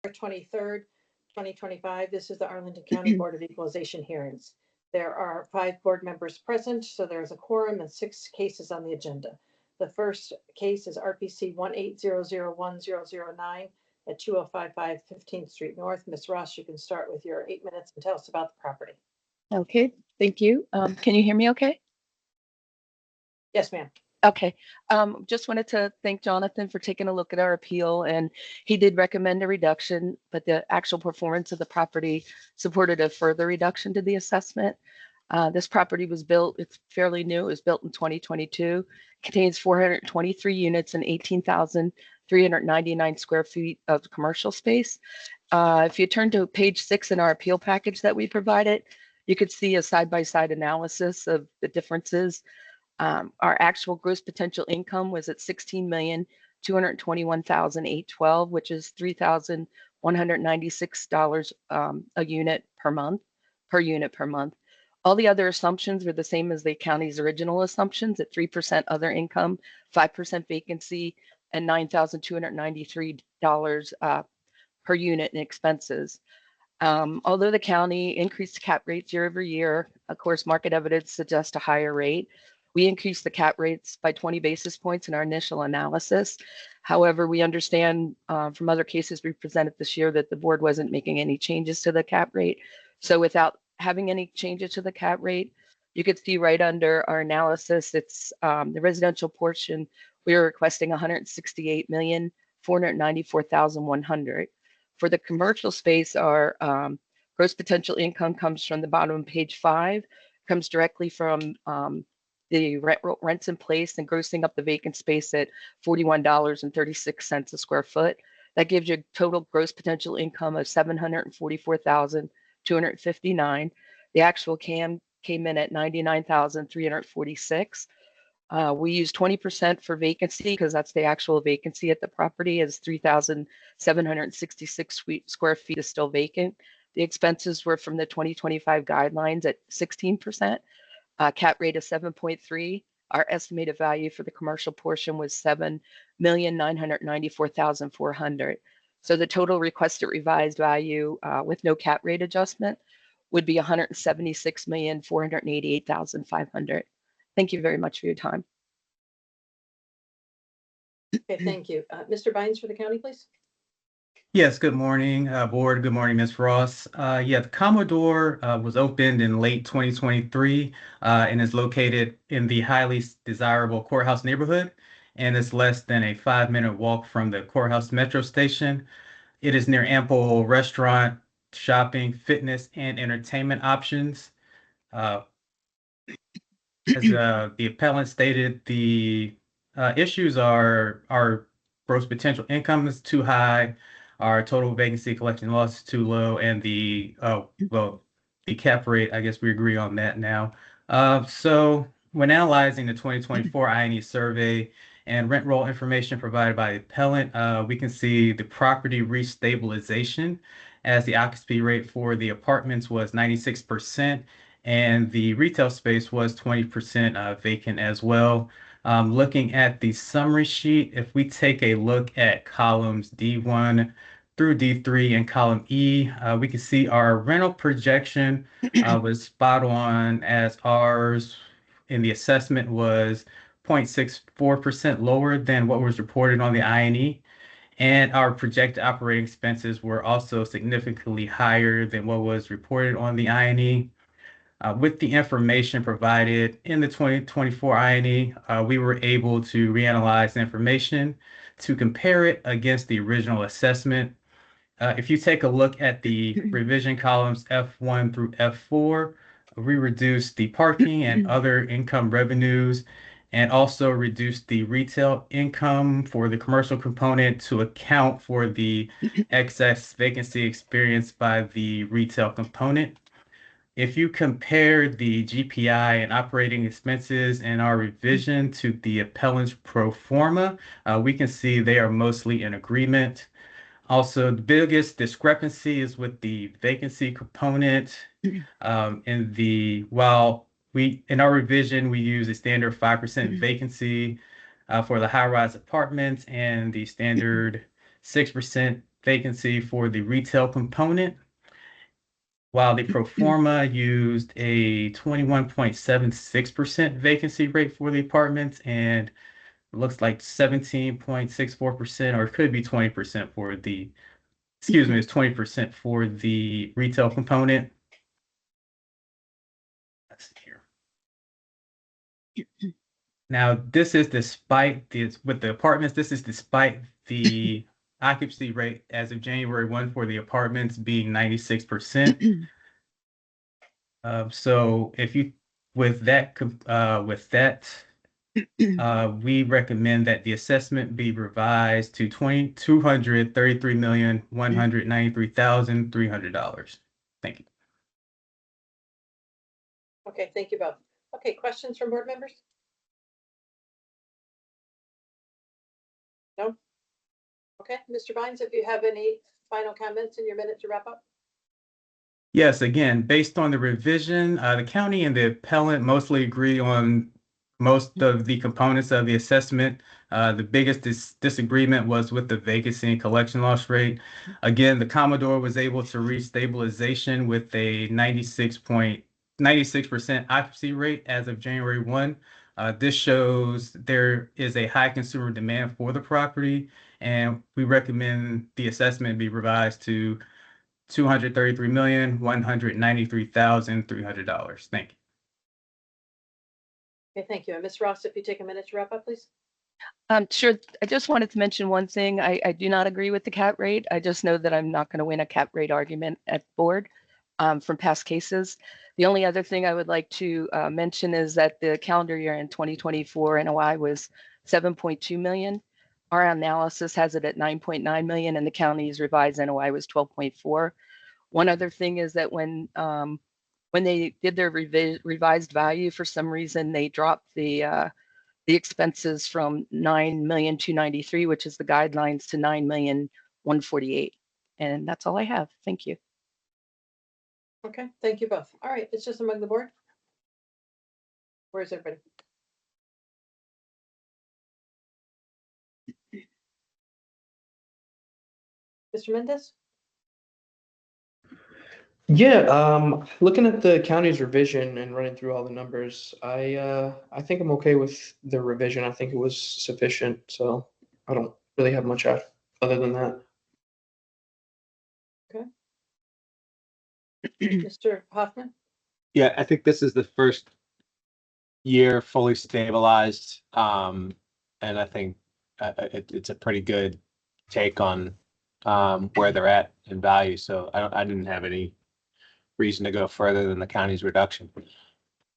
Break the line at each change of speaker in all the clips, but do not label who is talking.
23rd, 2025. This is the Arlington County Board of Equalization hearings. There are 5 board members present, so there's a quorum and 6 cases on the agenda. The first case is RPC 1800109 at 2055 15th Street North. Ms. Ross, you can start with your 8 minutes and tell us about the property.
Okay, thank you. Can you hear me okay?
Yes, ma'am.
Okay, just wanted to thank Jonathan for taking a look at our appeal, and he did recommend a reduction, but the actual performance of the property supported a further reduction to the assessment. This property was built, it's fairly new, it was built in 2022, contains 423 units and 18,399 square feet of commercial space. If you turn to page 6 in our appeal package that we provided, you could see a side-by-side analysis of the differences. Our actual gross potential income was at $16,221,812, which is $3,196 a unit per month, All the other assumptions were the same as the county's original assumptions at 3% other income, 5% vacancy, and $9,293 per unit in expenses. Although the county increased cap rates year over year, of course, market evidence suggests a higher rate. We increased the cap rates by 20 basis points in our initial analysis. However, we understand from other cases we presented this year that the board wasn't making any changes to the cap rate. So without having any changes to the cap rate, you could see right under our analysis, it's the residential portion, we are requesting $168,494,100. For the commercial space, our gross potential income comes from the bottom of page 5, comes directly from the rents in place and grossing up the vacant space at $41.36 a square foot. That gives you a total gross potential income of $744,259. The actual CAM came in at $99,346. We use 20% for vacancy because that's the actual vacancy at the property, as 3,766 square feet is still vacant. The expenses were from the 2025 guidelines at 16%. Cap rate of 7.3. Our estimated value for the commercial portion was $7,994,400. So the total requested revised value with no cap rate adjustment would be $176,488,500. Thank you very much for your time.
Okay, thank you. Mr. Bynes for the county, please.
Yes, good morning, board. Good morning, Ms. Ross. Yeah, the Commodore was opened in late 2023 and is located in the highly desirable courthouse neighborhood, and it's less than a 5-minute walk from the courthouse metro station. It is near ample restaurant, shopping, fitness, and entertainment options. As the appellant stated, the issues are our gross potential income is too high, our total vacancy collection loss is too low, and the cap rate, I guess we agree on that now. So when analyzing the 2024 INE survey and rent roll information provided by the appellant, we can see the property reached stabilization as the occupancy rate for the apartments was 96%, and the retail space was 20% vacant as well. Looking at the summary sheet, if we take a look at columns D1 through D3 and column E, we can see our rental projection was spot on, as ours in the assessment was 0.64% lower than what was reported on the INE. And our projected operating expenses were also significantly higher than what was reported on the INE. With the information provided in the 2024 INE, we were able to reanalyze the information to compare it against the original assessment. If you take a look at the revision columns F1 through F4, we reduced the parking and other income revenues and also reduced the retail income for the commercial component to account for the excess vacancy experienced by the retail component. If you compare the GPI and operating expenses in our revision to the appellant's pro forma, we can see they are mostly in agreement. Also, the biggest discrepancy is with the vacancy component. In our revision, we use a standard 5% vacancy for the high-rise apartments and the standard 6% vacancy for the retail component, while the pro forma used a 21.76% vacancy rate for the apartments, and it looks like 17.64%, or it could be 20% for the, excuse me, it's 20% for the retail component. Let's see here. Now, this is despite this with the apartments, this is despite the occupancy rate as of January 1 for the apartments being 96%. So if you, with that, we recommend that the assessment be revised to $233,193,300. Thank you.
Okay, thank you both. Okay, questions from board members? No? Okay, Mr. Vines, if you have any final comments in your minute to wrap up?
Yes, again, based on the revision, the county and the appellant mostly agree on most of the components of the assessment. The biggest disagreement was with the vacancy and collection loss rate. Again, the Commodore was able to reach stabilization with a 96% occupancy rate as of January 1. This shows there is a high consumer demand for the property, and we recommend the assessment be revised to $233,193,300. Thank you.
Okay, thank you. And Ms. Ross, if you take a minute to wrap up, please.
Sure. I just wanted to mention one thing. I do not agree with the cap rate. I just know that I'm not going to win a cap rate argument at board from past cases. The only other thing I would like to mention is that the calendar year in 2024 NOI was 7.2 million. Our analysis has it at 9.9 million, and the county's revised NOI was 12.4. One other thing is that when they did their revised value, for some reason they dropped the expenses from 9,293,000, which is the guidelines, to 9,148,000. And that's all I have. Thank you.
Okay, thank you both. All right, it's just among the board. Where's everybody? Mr. Mendez?
Yeah, looking at the county's revision and running through all the numbers, I think I'm okay with the revision. I think it was sufficient, so I don't really have much other than that.
Mr. Hoffman?
Yeah, I think this is the first year fully stabilized. And I think it's a pretty good take on where they're at in value. So I didn't have any reason to go further than the county's reduction.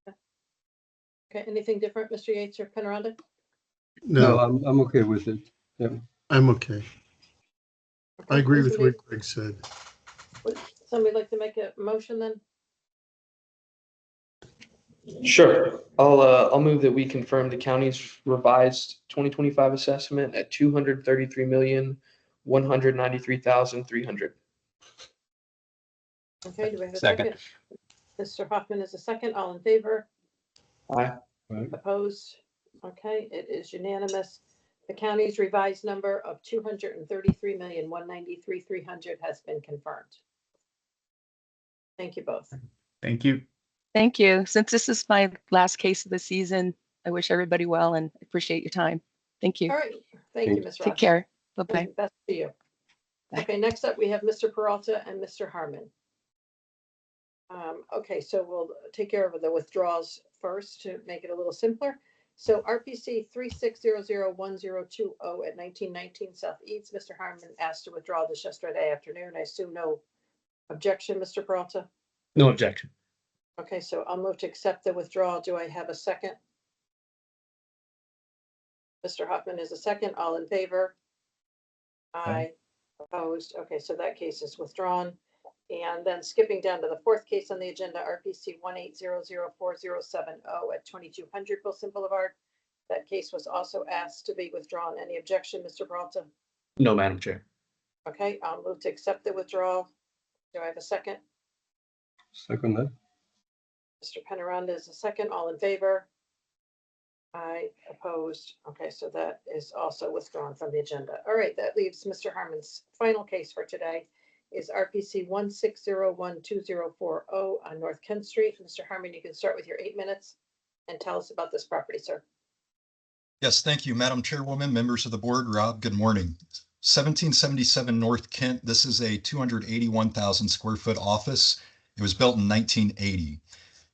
Okay, anything different, Mr. Yates or Penaranda?
No, I'm okay with it. Yeah.
I'm okay. I agree with
somebody-
what Greg said.
Would somebody like to make a motion then?
Sure. I'll move that we confirm the county's revised 2025 assessment at $233,193,300.
Okay, do we have a
Second.
second? Mr. Hoffman is a second. All in favor?
Aye.
Opposed? Okay, it is unanimous. The county's revised number of 233,193,300 has been confirmed. Thank you both.
Thank you.
Thank you. Since this is my last case of the season, I wish everybody well and appreciate your time. Thank you.
All right, thank you, Ms. Ross.
Take care. Bye-bye.
Best to you.
Bye.
Okay, next up, we have Mr. Peralta and Mr. Harmon. Okay, so we'll take care of the withdrawals first to make it a little simpler. So RPC 36001020 at 1919 South East. Mr. Harmon asked to withdraw this yesterday afternoon. I assume no objection, Mr. Peralta?
No objection.
Okay, so I'll move to accept the withdrawal. Do I have a second? Mr. Hoffman is a second. All in favor? Aye. Opposed? Okay, so that case is withdrawn. And then skipping down to the fourth case on the agenda, RPC 1800470 at 2200 Wilson Boulevard. That case was also asked to be withdrawn. Any objection, Mr. Peralta?
No, Madam Chair.
Okay, I'll move to accept the withdrawal. Do I have a second?
Second that.
Mr. Penaranda is a second. All in favor? Aye, opposed. Okay, so that is also withdrawn from the agenda. All right, that leaves Mr. Harmon's final case for today is RPC 1601204 on North Kent Street. Mr. Harmon, you can start with your 8 minutes and tell us about this property, sir.
Yes, thank you, Madam Chairwoman, members of the board. Rob, good morning. 1777 North Kent. This is a 281,000 square foot office. It was built in 1980.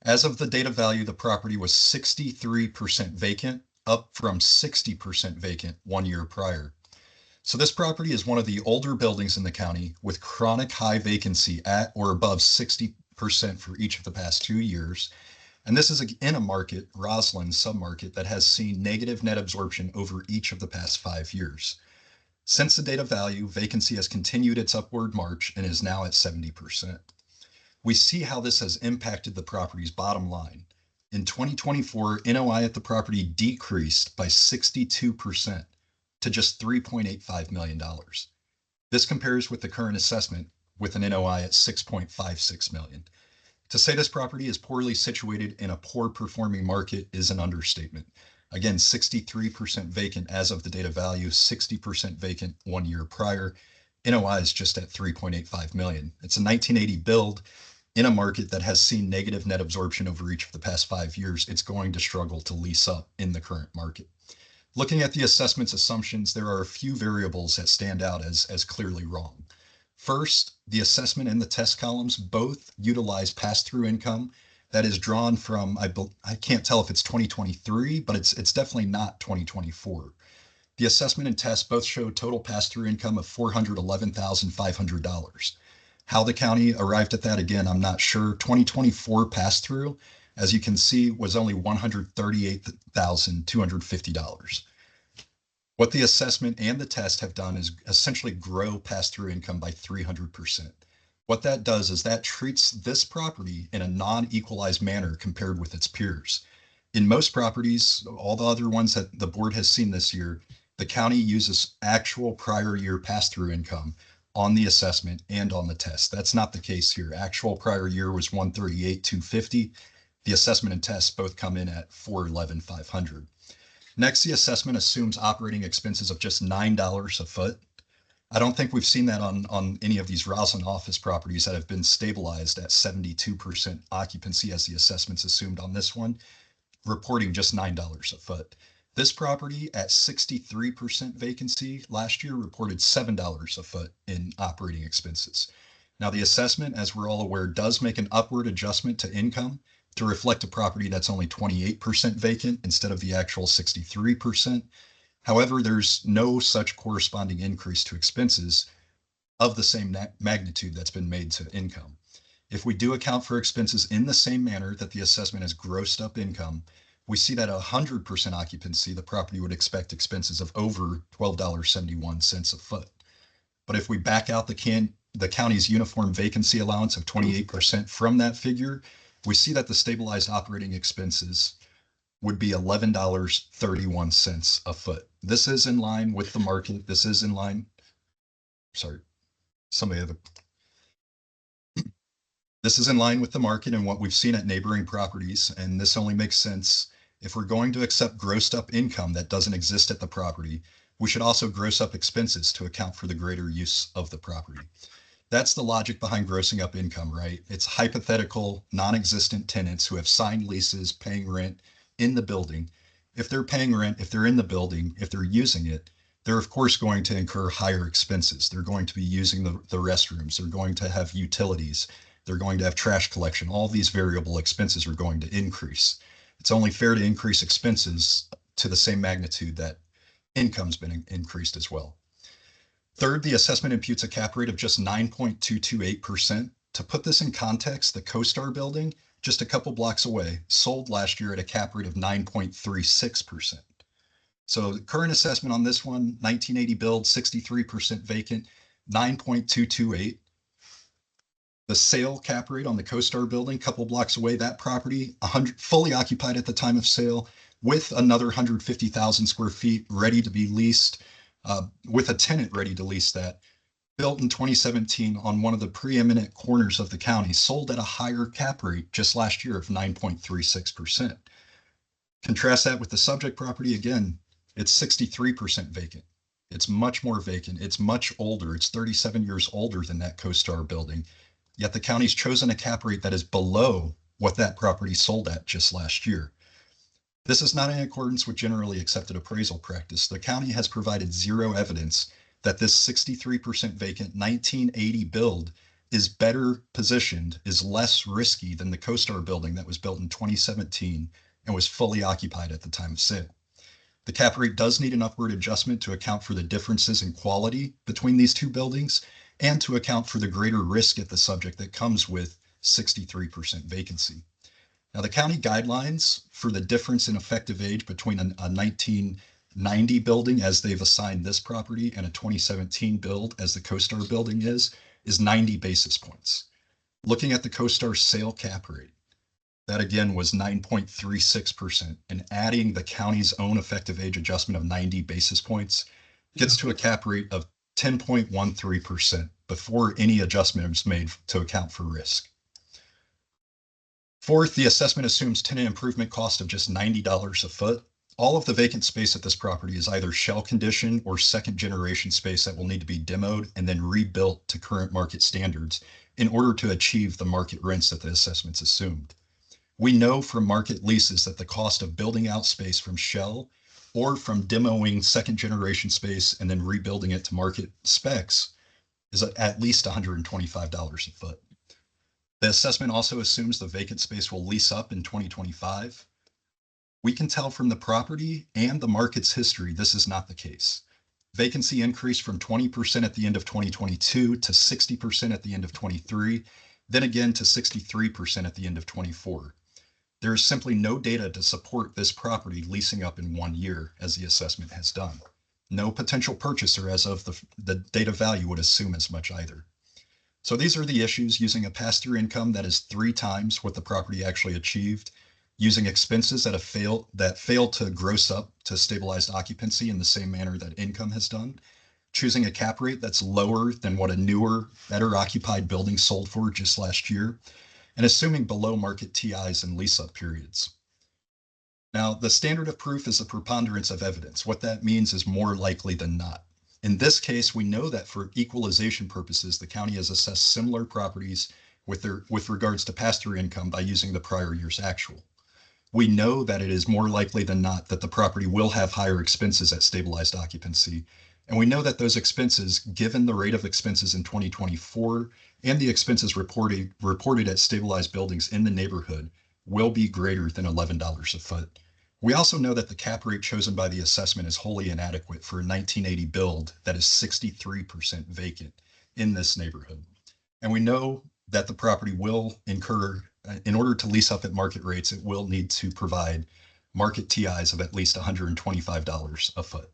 As of the date of value, the property was 63% vacant, up from 60% vacant 1 year prior. So this property is one of the older buildings in the county with chronic high vacancy at or above 60% for each of the past 2 years. And this is in a market, Roslyn submarket, that has seen negative net absorption over each of the past 5 years. Since the date of value, vacancy has continued its upward march and is now at 70%. We see how this has impacted the property's bottom line. In 2024, NOI at the property decreased by 62% to just $3.85 million. This compares with the current assessment with an NOI at $6.56 million. To say this property is poorly situated in a poor performing market is an understatement. Again, 63% vacant as of the date of value, 60% vacant 1 year prior. NOI is just at 3.85 million. It's a 1980 build in a market that has seen negative net absorption over each of the past 5 years. It's going to struggle to lease up in the current market. Looking at the assessment's assumptions, there are a few variables that stand out as clearly wrong. First, the assessment and the test columns both utilize pass-through income that is drawn from, I can't tell if it's 2023, but it's definitely not 2024. The assessment and test both show total pass-through income of $411,500. How the county arrived at that, again, I'm not sure. 2024 pass-through, as you can see, was only $138,250. What the assessment and the test have done is essentially grow pass-through income by 300%. What that does is that treats this property in a non-equalized manner compared with its peers. In most properties, all the other ones that the board has seen this year, the county uses actual prior year pass-through income on the assessment and on the test. That's not the case here. Actual prior year was $138,250. The assessment and test both come in at $411,500. Next, the assessment assumes operating expenses of just $9 a foot. I don't think we've seen that on any of these Roslyn office properties that have been stabilized at 72% occupancy as the assessments assumed on this one, reporting just $9 a foot. This property at 63% vacancy last year reported $7 a foot in operating expenses. Now the assessment, as we're all aware, does make an upward adjustment to income to reflect a property that's only 28% vacant instead of the actual 63%. However, there's no such corresponding increase to expenses of the same magnitude that's been made to income. If we do account for expenses in the same manner that the assessment has grossed up income, we see that at 100% occupancy, the property would expect expenses of over $12.71 a foot. But if we back out the county's uniform vacancy allowance of 28% from that figure, we see that the stabilized operating expenses would be $11.31 a foot. This is in line with the market. This is in line. Sorry, somebody have a. This is in line with the market and what we've seen at neighboring properties, and this only makes sense if we're going to accept grossed up income that doesn't exist at the property. We should also gross up expenses to account for the greater use of the property. That's the logic behind grossing up income, right? It's hypothetical, non-existent tenants who have signed leases paying rent in the building. If they're paying rent, if they're in the building, if they're using it, they're of course going to incur higher expenses. They're going to be using the restrooms. They're going to have utilities. They're going to have trash collection. All these variable expenses are going to increase. It's only fair to increase expenses to the same magnitude that income's been increased as well. Third, the assessment imputes a cap rate of just 9.228%. To put this in context, the CoStar building, just a couple blocks away, sold last year at a cap rate of 9.36%. So the current assessment on this one, 1980 build, 63% vacant, 9.228. The sale cap rate on the CoStar building, couple blocks away, that property, fully occupied at the time of sale, with another 150,000 square feet ready to be leased, with a tenant ready to lease that, built in 2017 on one of the preeminent corners of the county, sold at a higher cap rate just last year of 9.36%. Contrast that with the subject property. Again, it's 63% vacant. It's much more vacant. It's much older. It's 37 years older than that CoStar building. Yet the county's chosen a cap rate that is below what that property sold at just last year. This is not in accordance with generally accepted appraisal practice. The county has provided zero evidence that this 63% vacant 1980 build is better positioned, is less risky than the CoStar building that was built in 2017 and was fully occupied at the time of sale. The cap rate does need an upward adjustment to account for the differences in quality between these two buildings and to account for the greater risk at the subject that comes with 63% vacancy. Now, the county guidelines for the difference in effective age between a 1990 building, as they've assigned this property, and a 2017 build, as the CoStar building is 90 basis points. Looking at the CoStar sale cap rate, that again was 9.36%, and adding the county's own effective age adjustment of 90 basis points gets to a cap rate of 10.13% before any adjustment is made to account for risk. Fourth, the assessment assumes tenant improvement cost of just $90 a foot. All of the vacant space at this property is either shell condition or second generation space that will need to be demoed and then rebuilt to current market standards in order to achieve the market rents that the assessments assumed. We know from market leases that the cost of building out space from shell or from demoing second generation space and then rebuilding it to market specs is at least $125 a foot. The assessment also assumes the vacant space will lease up in 2025. We can tell from the property and the market's history this is not the case. Vacancy increased from 20% at the end of 2022 to 60% at the end of 23, then again to 63% at the end of 24. There is simply no data to support this property leasing up in 1 year, as the assessment has done. No potential purchaser as of the date of value would assume as much either. So these are the issues: using a pass-through income that is 3 times what the property actually achieved, using expenses that failed to gross up to stabilized occupancy in the same manner that income has done, choosing a cap rate that's lower than what a newer, better occupied building sold for just last year, and assuming below market TIs and lease-up periods. Now, the standard of proof is a preponderance of evidence. What that means is more likely than not. In this case, we know that for equalization purposes, the county has assessed similar properties with regards to pass-through income by using the prior year's actual. We know that it is more likely than not that the property will have higher expenses at stabilized occupancy. And we know that those expenses, given the rate of expenses in 2024 and the expenses reported at stabilized buildings in the neighborhood, will be greater than $11 a foot. We also know that the cap rate chosen by the assessment is wholly inadequate for a 1980 build that is 63% vacant in this neighborhood. And we know that the property will incur, in order to lease up at market rates, it will need to provide market TIs of at least $125 a foot.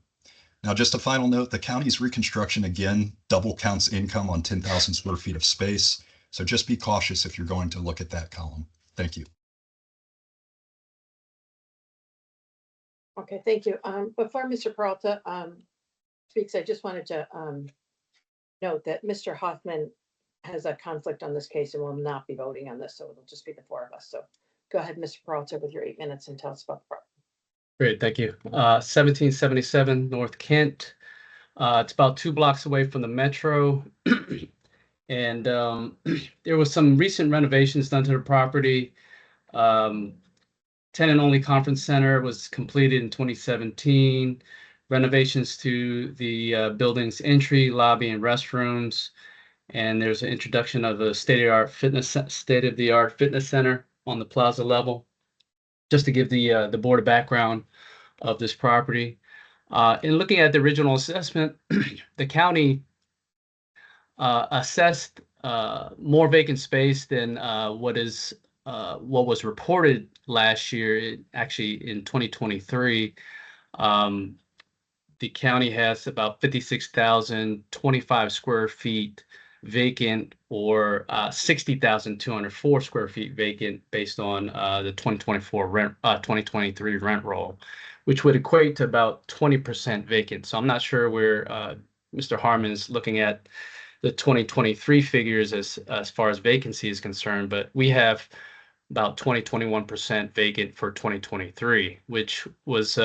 Now, just a final note, the county's reconstruction, again, double counts income on 10,000 square feet of space. So just be cautious if you're going to look at that column. Thank you.
Okay, thank you. Before Mr. Peralta speaks, I just wanted to note that Mr. Hoffman has a conflict on this case and will not be voting on this, so it'll just be the 4 of us. So go ahead, Mr. Peralta, with your 8 minutes and tell us about the property.
Great, thank you. 1777 North Kent. It's about 2 blocks away from the metro. And there was some recent renovations done to the property. Tenant-only conference center was completed in 2017. Renovations to the building's entry, lobby, and restrooms. And there's an introduction of a state-of-the-art fitness center on the plaza level. Just to give the board a background of this property. In looking at the original assessment, the county assessed more vacant space than what was reported last year. Actually, in 2023, the county has about 56,025 square feet vacant, or 60,204 square feet vacant based on the 2023 rent roll, which would equate to about 20% vacant. So I'm not sure where Mr. Harmon is looking at the 2023 figures as far as vacancy is concerned, but we have about 21% vacant for 2023, which was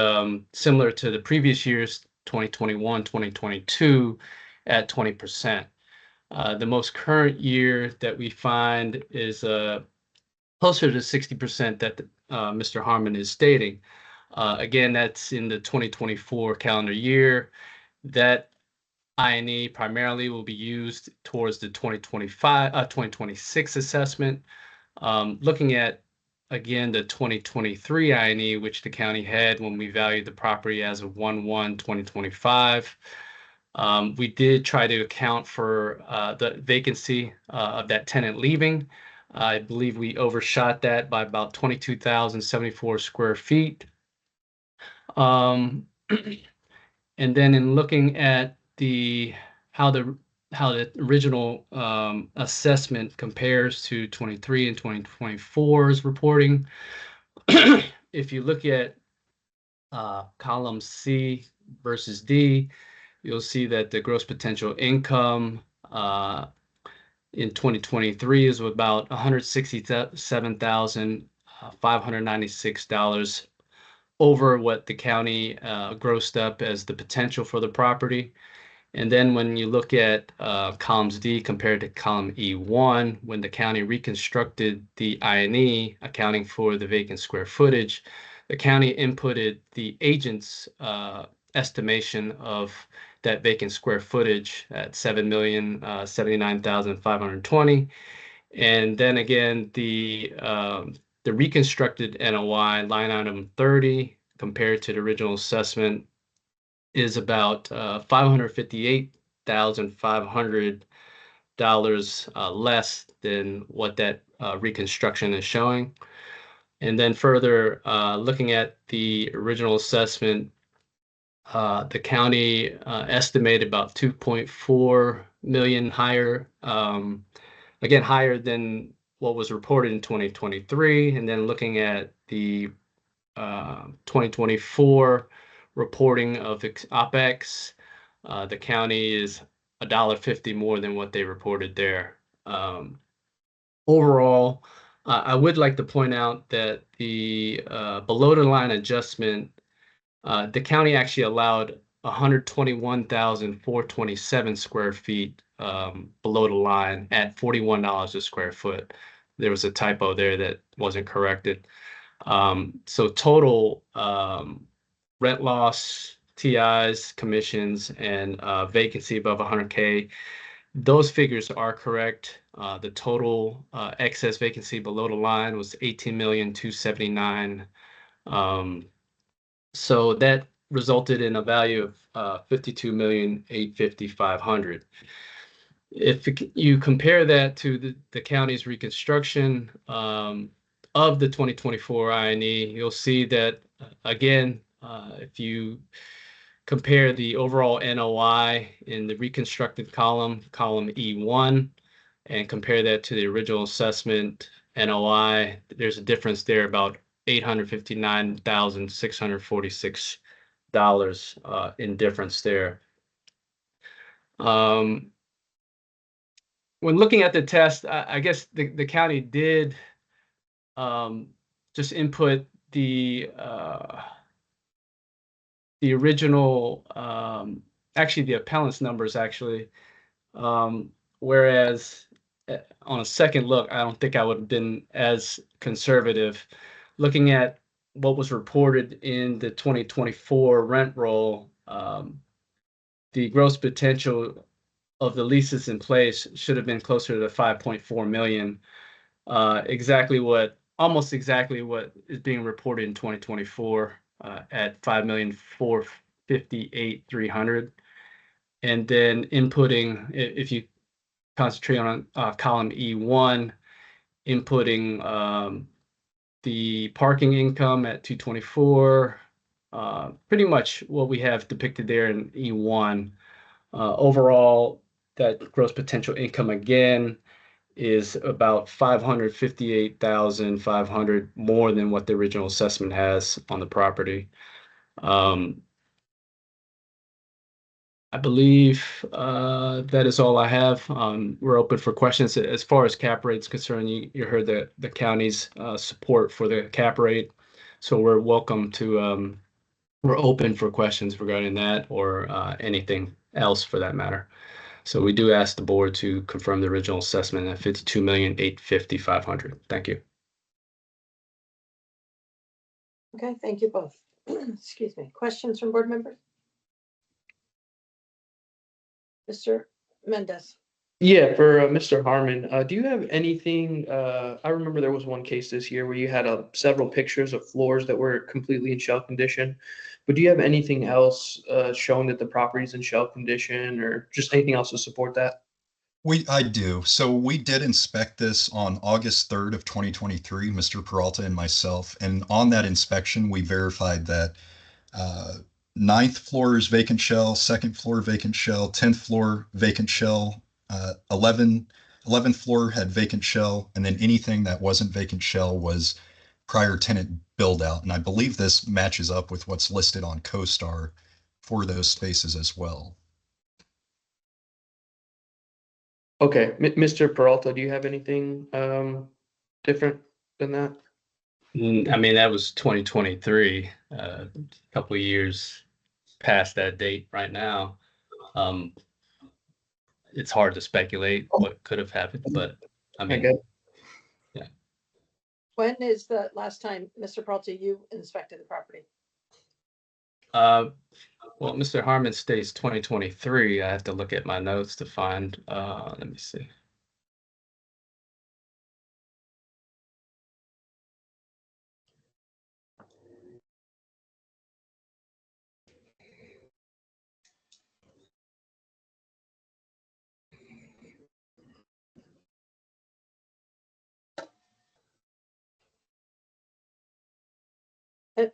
similar to the previous years, 2021, 2022, at 20%. The most current year that we find is closer to 60% that Mr. Harmon is stating. Again, that's in the 2024 calendar year. That I&E primarily will be used towards the 2026 assessment. Looking at, again, the 2023 I&E, which the county had when we valued the property as of 1/1/2025. We did try to account for the vacancy of that tenant leaving. I believe we overshot that by about 22,074 square feet. And then in looking at how the original assessment compares to 23 and 2024's reporting, if you look at column C versus D, you'll see that the gross potential income in 2023 is about $167,596 over what the county grossed up as the potential for the property. And then when you look at columns D compared to column E1, when the county reconstructed the I&E, accounting for the vacant square footage, the county inputted the agent's estimation of that vacant square footage at 7,079,520. And then again, the reconstructed NOI line item 30 compared to the original assessment is about $558,500 less than what that reconstruction is showing. And then further, looking at the original assessment, the county estimated about 2.4 million higher, again, higher than what was reported in 2023. And then looking at the 2024 reporting of OpEx, the county is $1.50 more than what they reported there. Overall, I would like to point out that the below the line adjustment, the county actually allowed 121,427 square feet below the line at $41 a square foot. There was a typo there that wasn't corrected. So total rent loss, TIs, commissions, and vacancy above 100K, those figures are correct. The total excess vacancy below the line was 18,279,000. So that resulted in a value of 52,850,500. If you compare that to the county's reconstruction of the 2024 I&E, you'll see that, again, if you compare the overall NOI in the reconstructed column E1, and compare that to the original assessment NOI, there's a difference there about $859,646 in difference there. When looking at the test, I guess the county did just input the original, actually the appellant's numbers actually, whereas on a second look, I don't think I would have been as conservative. Looking at what was reported in the 2024 rent roll, the gross potential of the leases in place should have been closer to 5.4 million, almost exactly what is being reported in 2024 at 5,458,300. And then inputting, if you concentrate on column E1, inputting the parking income at 224, pretty much what we have depicted there in E1. Overall, that gross potential income again is about 558,500 more than what the original assessment has on the property. I believe that is all I have. We're open for questions. As far as cap rate's concerned, you heard the county's support for the cap rate. So we're welcome to, we're open for questions regarding that or anything else for that matter. So we do ask the board to confirm the original assessment at 52,850,500. Thank you.
Okay, thank you both. Excuse me. Questions from board members? Mr. Mendez.
Yeah, for Mr. Harmon, do you have anything? I remember there was one case this year where you had several pictures of floors that were completely in shell condition. But do you have anything else showing that the property's in shell condition or just anything else to support that?
I do. So we did inspect this on August 3rd of 2023, Mr. Peralta and myself. And on that inspection, we verified that ninth floor is vacant shell, second floor vacant shell, 10th floor vacant shell, 11th floor had vacant shell, and then anything that wasn't vacant shell was prior tenant build out. And I believe this matches up with what's listed on CoStar for those spaces as well.
Okay, Mr. Peralta, do you have anything different than that?
I mean, that was 2023, a couple of years past that date right now. It's hard to speculate what could have happened, but I mean, yeah.
When is the last time, Mr. Peralta, you inspected the property?
Well, Mr. Harmon states 2023. I have to look at my notes to find, let me see.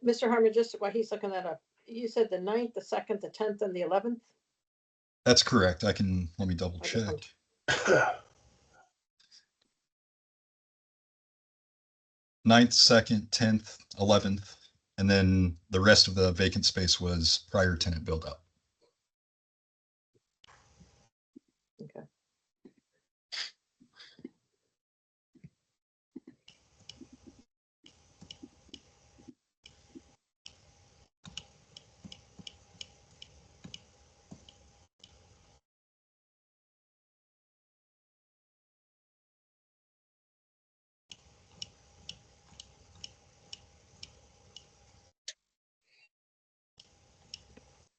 Mr. Harmon, just while he's looking that up, you said the 9th, the 2nd, the 10th, and the 11th?
That's correct. Let me double
I just
check. 9th, 2nd, 10th, 11th, and then the rest of the vacant space was prior tenant build up.
Okay.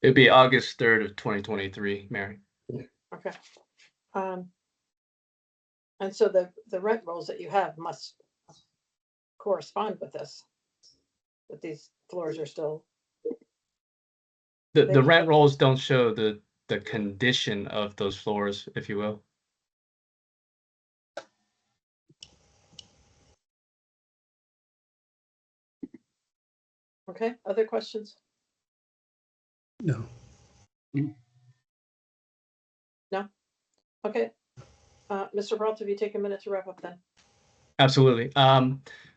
It'd be August 3rd of 2023, Mary.
Okay. And so the rent rolls that you have must correspond with this, that these floors are still.
The rent rolls don't show the condition of those floors, if you will.
Okay, other questions?
No.
No? Okay. Mr. Peralta, if you take a minute to wrap up then.
Absolutely.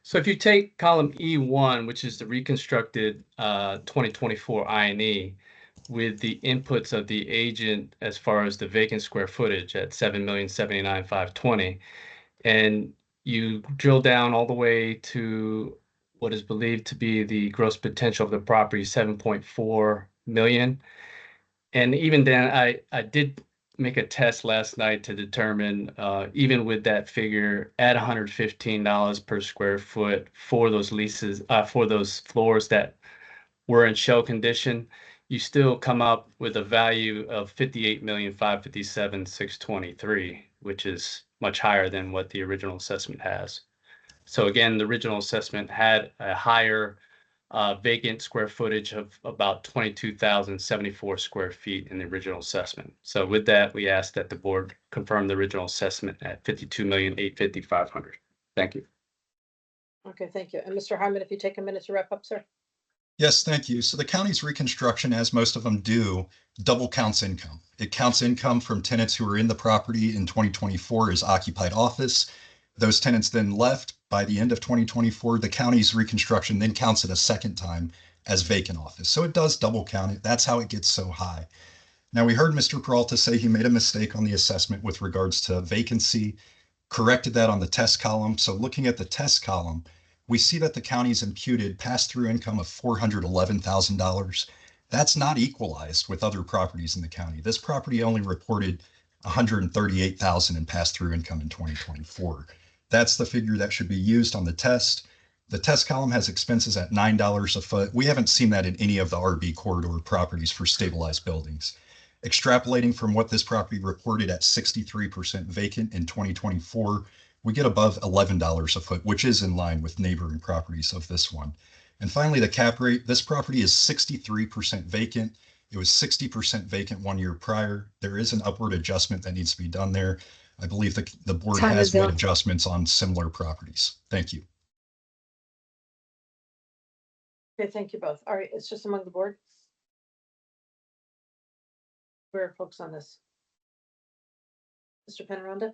So if you take column E1, which is the reconstructed 2024 INE, with the inputs of the agent as far as the vacant square footage at 7,079,520, and you drill down all the way to what is believed to be the gross potential of the property, 7.4 million. And even then, I did make a test last night to determine, even with that figure at $115 per square foot for those leases, for those floors that were in shell condition, you still come up with a value of 58,557,623, which is much higher than what the original assessment has. So again, the original assessment had a higher vacant square footage of about 22,074 square feet in the original assessment. So with that, we ask that the board confirm the original assessment at 52,850,500. Thank you.
Okay, thank you. And Mr. Harmon, if you take a minute to wrap up, sir.
Yes, thank you. So the county's reconstruction, as most of them do, double counts income. It counts income from tenants who were in the property in 2024 as occupied office. Those tenants then left. By the end of 2024, the county's reconstruction then counts it a second time as vacant office. So it does double count it. That's how it gets so high. Now, we heard Mr. Peralta say he made a mistake on the assessment with regards to vacancy, corrected that on the test column. So looking at the test column, we see that the county's imputed pass-through income of $411,000. That's not equalized with other properties in the county. This property only reported $138,000 in pass-through income in 2024. That's the figure that should be used on the test. The test column has expenses at $9 a foot. We haven't seen that in any of the RB corridor properties for stabilized buildings. Extrapolating from what this property reported at 63% vacant in 2024, we get above $11 a foot, which is in line with neighboring properties of this one. And finally, the cap rate. This property is 63% vacant. It was 60% vacant 1 year prior. There is an upward adjustment that needs to be done there. I believe the board
Time
has
is
made
up.
adjustments on similar properties. Thank you.
Okay, thank you both. All right, it's just among the board. Where are folks on this? Mr. Penaranda?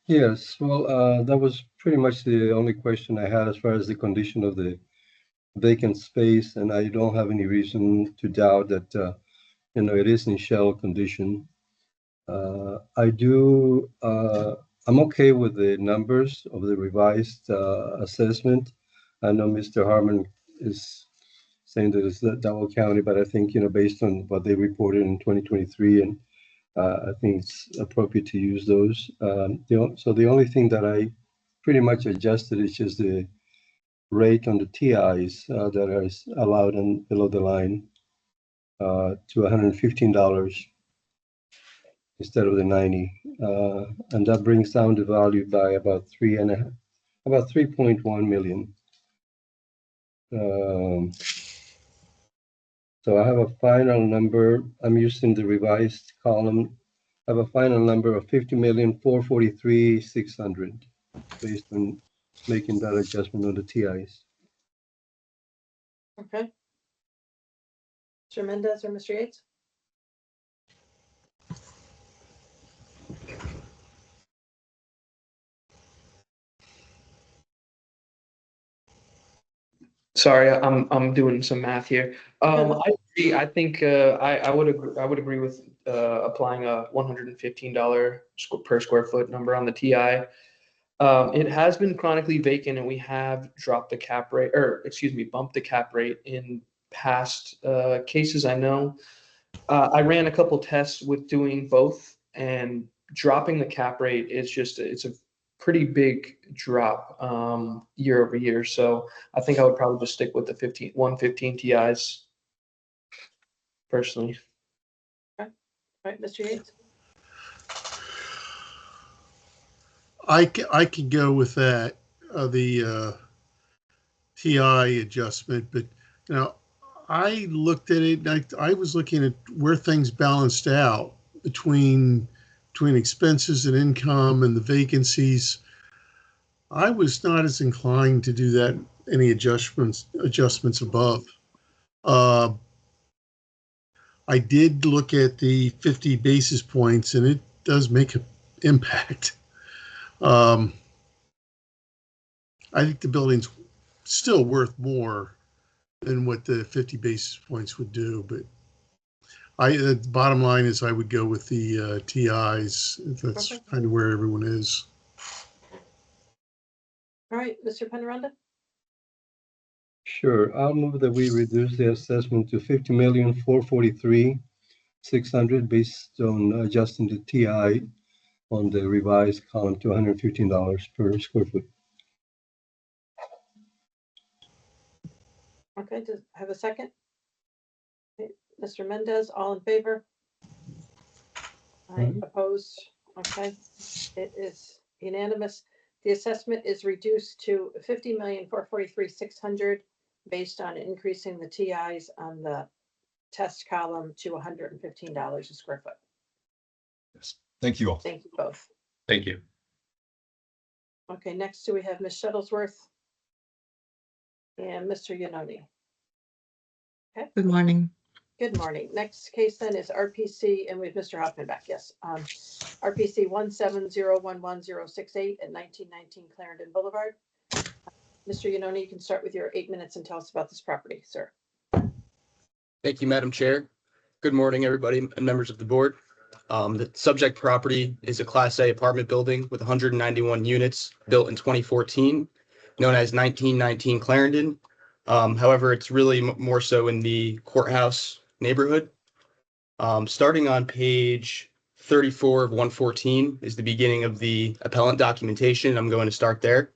Yes, well, that was pretty much the only question I had as far as the condition of the vacant space, and I don't have any reason to doubt that, it is in shell condition. I'm okay with the numbers of the revised assessment. I know Mr. Harmon is saying that it's Delaware County, but I think, based on what they reported in 2023, and I think it's appropriate to use those. So the only thing that I pretty much adjusted is just the rate on the TIs that is allowed below the line to $115 instead of the 90, and that brings down the value by about 3.1 million. So I have a final number. I'm using the revised column. I have a final number of 50,443,600 based on making that adjustment on the TIs.
Okay. Mr. Mendez or Mr. Yates?
Sorry, I'm doing some math here. I agree. I think I would agree with applying a $115 per square foot number on the TI. It has been chronically vacant, and we have dropped the cap rate, or excuse me, bumped the cap rate in past cases. I know. I ran a couple tests with doing both, and dropping the cap rate is it's a pretty big drop year over year. So I think I would probably just stick with the 115 TIs personally.
All right, Mr. Yates?
I could go with that, the TI adjustment, but I looked at it. I was looking at where things balanced out between expenses and income and the vacancies. I was not as inclined to do that. Any adjustments above. I did look at the 50 basis points, and it does make an impact. I think the building's still worth more than what the 50 basis points would do, but the bottom line is I would go with the TIs. That's
Okay.
kind of where everyone is.
All right, Mr. Penaranda?
Sure, I'll move that we reduce the assessment to 50,443,600 based on adjusting the TI on the revised column to $115 per square foot.
Okay, does have a second? Okay, Mr. Mendez, all in favor? Opposed? Okay, it is unanimous. The assessment is reduced to 50,443,600 based on increasing the TIs on the test column to $115 a square foot.
Yes. Thank you all.
Thank you both.
Thank you.
Okay, next do we have Ms. Shuttlesworth and Mr. Yanoni. Okay.
Good morning.
Good morning. Next case then is RPC, and we have Mr. Hoffman back. Yes. RPC 1701168 at 1919 Clarendon Boulevard. Mr. Yanoni, you can start with your 8 minutes and tell us about this property, sir.
Thank you, Madam Chair.
Good morning, everybody, and members of the board. The subject property is a Class A apartment building with 191 units built in 2014, known as 1919 Clarendon. However, it's really more so in the courthouse neighborhood. Starting on page 34 of 114 is the beginning of the appellant documentation. I'm going to start there.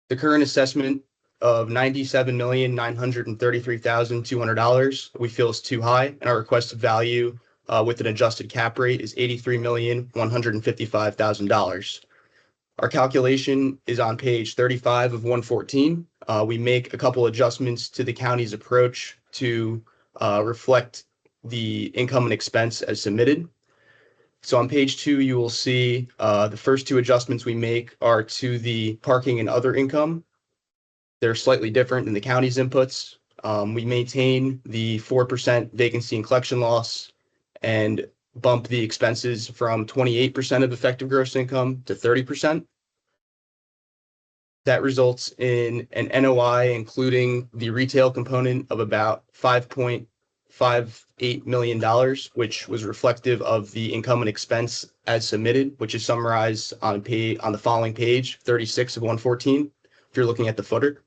The current assessment of $97,933,200 we feel is too high, and our requested value with an adjusted cap rate is $83,155,000. Our calculation is on page 35 of 114. We make a couple adjustments to the county's approach to reflect the income and expense as submitted. So on page 2, you will see the first two adjustments we make are to the parking and other income. They're slightly different than the county's inputs. We maintain the 4% vacancy and collection loss and bump the expenses from 28% of effective gross income to 30%. That results in an NOI, including the retail component, of about $5.58 million, which was reflective of the income and expense as submitted, which is summarized on the following page, 36 of 114, if you're looking at the footer.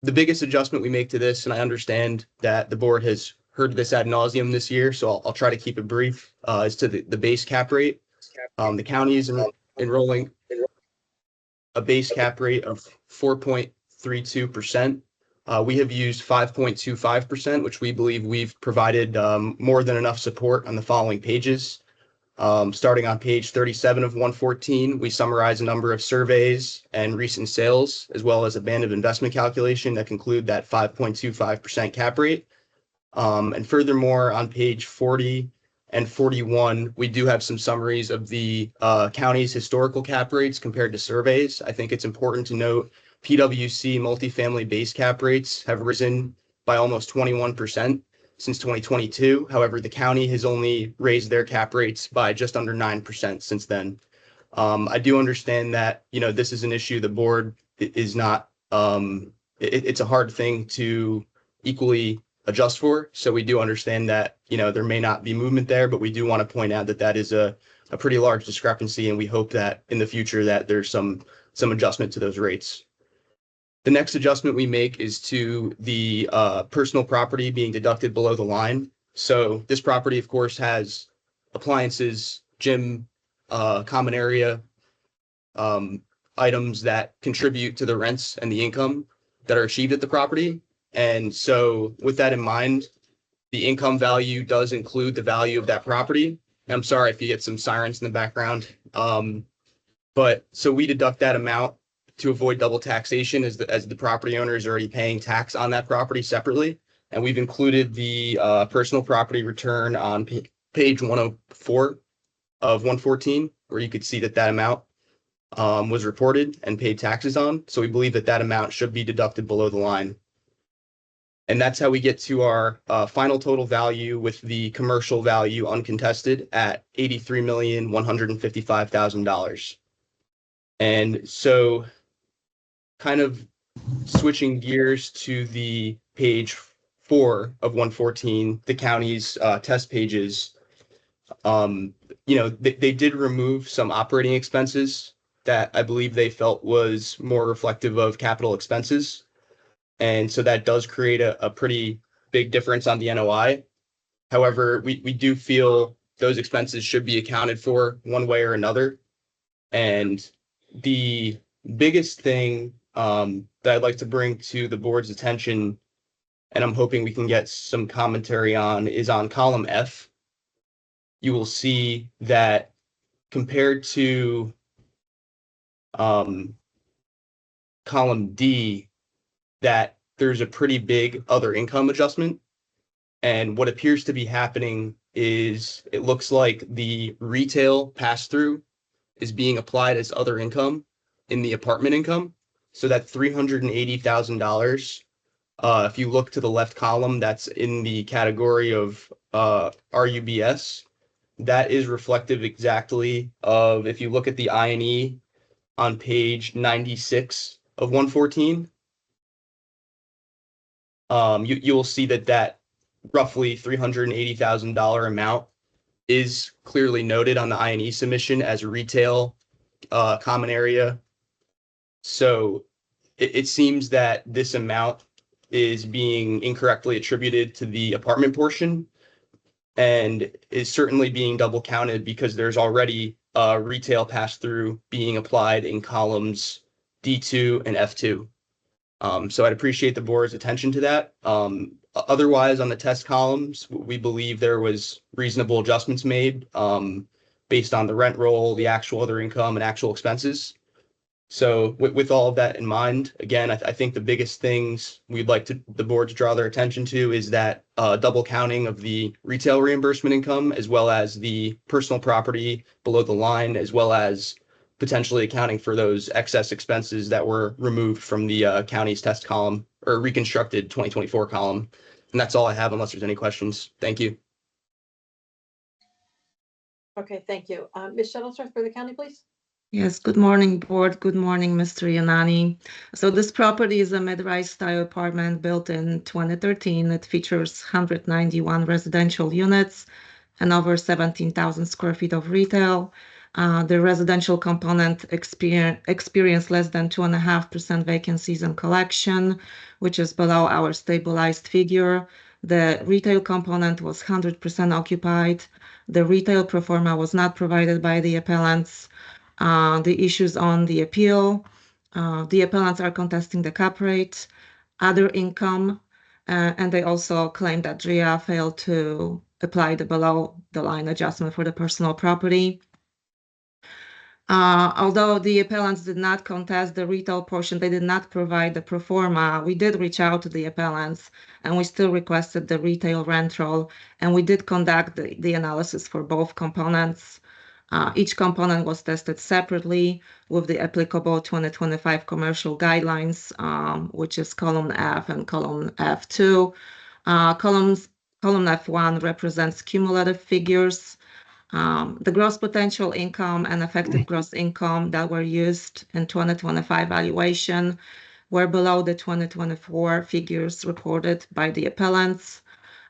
The biggest adjustment we make to this, and I understand that the board has heard this ad nauseum this year, so I'll try to keep it brief, is to the base cap rate. The county is enrolling a base cap rate of 4.32%. We have used 5.25%, which we believe we've provided more than enough support on the following pages. Starting on page 37 of 114, we summarize a number of surveys and recent sales, as well as a band of investment calculation that conclude that 5.25% cap rate. And furthermore, on page 40 and 41, we do have some summaries of the county's historical cap rates compared to surveys. I think it's important to note PwC multifamily base cap rates have risen by almost 21% since 2022. However, the county has only raised their cap rates by just under 9% since then. I do understand that, this is an issue the board is not, it's a hard thing to equally adjust for. So we do understand that, there may not be movement there, but we do want to point out that that is a pretty large discrepancy. And we hope that in the future that there's some adjustment to those rates. The next adjustment we make is to the personal property being deducted below the line. So this property, of course, has appliances, gym, common area, items that contribute to the rents and the income that are achieved at the property. And so with that in mind, the income value does include the value of that property. I'm sorry if you get some sirens in the background. But so we deduct that amount to avoid double taxation as the property owner is already paying tax on that property separately. And we've included the personal property return on page 104 of 114, where you could see that amount was reported and paid taxes on. So we believe that amount should be deducted below the line. And that's how we get to our final total value with the commercial value uncontested at $83,155,000. And so kind of switching gears to the page 4 of 114, the county's test pages, they did remove some operating expenses that I believe they felt was more reflective of capital expenses. And so that does create a pretty big difference on the NOI. However, we do feel those expenses should be accounted for one way or another. And the biggest thing that I'd like to bring to the board's attention, and I'm hoping we can get some commentary on, is on column F. You will see that compared to column D, that there's a pretty big other income adjustment. And what appears to be happening is it looks like the retail pass-through is being applied as other income in the apartment income. So that $380,000, if you look to the left column, that's in the category of RUBS. That is reflective exactly of, if you look at the I&E on page 96 of 114, you will see that roughly $380,000 amount is clearly noted on the I&E submission as retail common area. So it seems that this amount is being incorrectly attributed to the apartment portion and is certainly being double counted because there's already retail pass-through being applied in columns D2 and F2. So I'd appreciate the board's attention to that. Otherwise, on the test columns, we believe there was reasonable adjustments made based on the rent roll, the actual other income, and actual expenses. So with all of that in mind, again, I think the biggest things we'd like the board to draw their attention to is that double counting of the retail reimbursement income, as well as the personal property below the line, as well as potentially accounting for those excess expenses that were removed from the county's test column or reconstructed 2024 column. And that's all I have unless there's any questions. Thank you.
Okay, thank you. Ms. Shuttlesworth for the county, please.
Yes, good morning, board. Good morning, Mr. Yanani. So this property is a mid-rise style apartment built in 2013. It features 191 residential units and over 17,000 square feet of retail. The residential component experienced less than 2.5% vacancies in collection, which is below our stabilized figure. The retail component was 100% occupied. The retail pro forma was not provided by the appellants. The issues on the appeal, the appellants are contesting the cap rate, other income, and they also claim that DREA failed to apply the below the line adjustment for the personal property. Although the appellants did not contest the retail portion, they did not provide the pro forma. We did reach out to the appellants and we still requested the retail rent roll, and we did conduct the analysis for both components. Each component was tested separately with the applicable 2025 commercial guidelines, which is column F and column F2. Column F1 represents cumulative figures. The gross potential income and effective gross income that were used in 2025 valuation were below the 2024 figures reported by the appellants.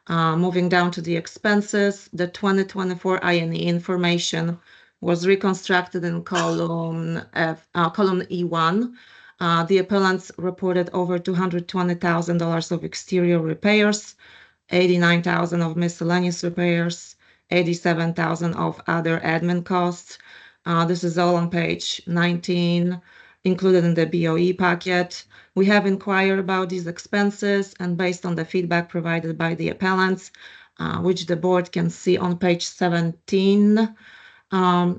Moving down to the expenses, the 2024 I&E information was reconstructed in column E1. The appellants reported over $220,000 of exterior repairs, $89,000 of miscellaneous repairs, $87,000 of other admin costs. This is all on page 19, included in the BOE packet. We have inquired about these expenses, and based on the feedback provided by the appellants, which the board can see on page 17,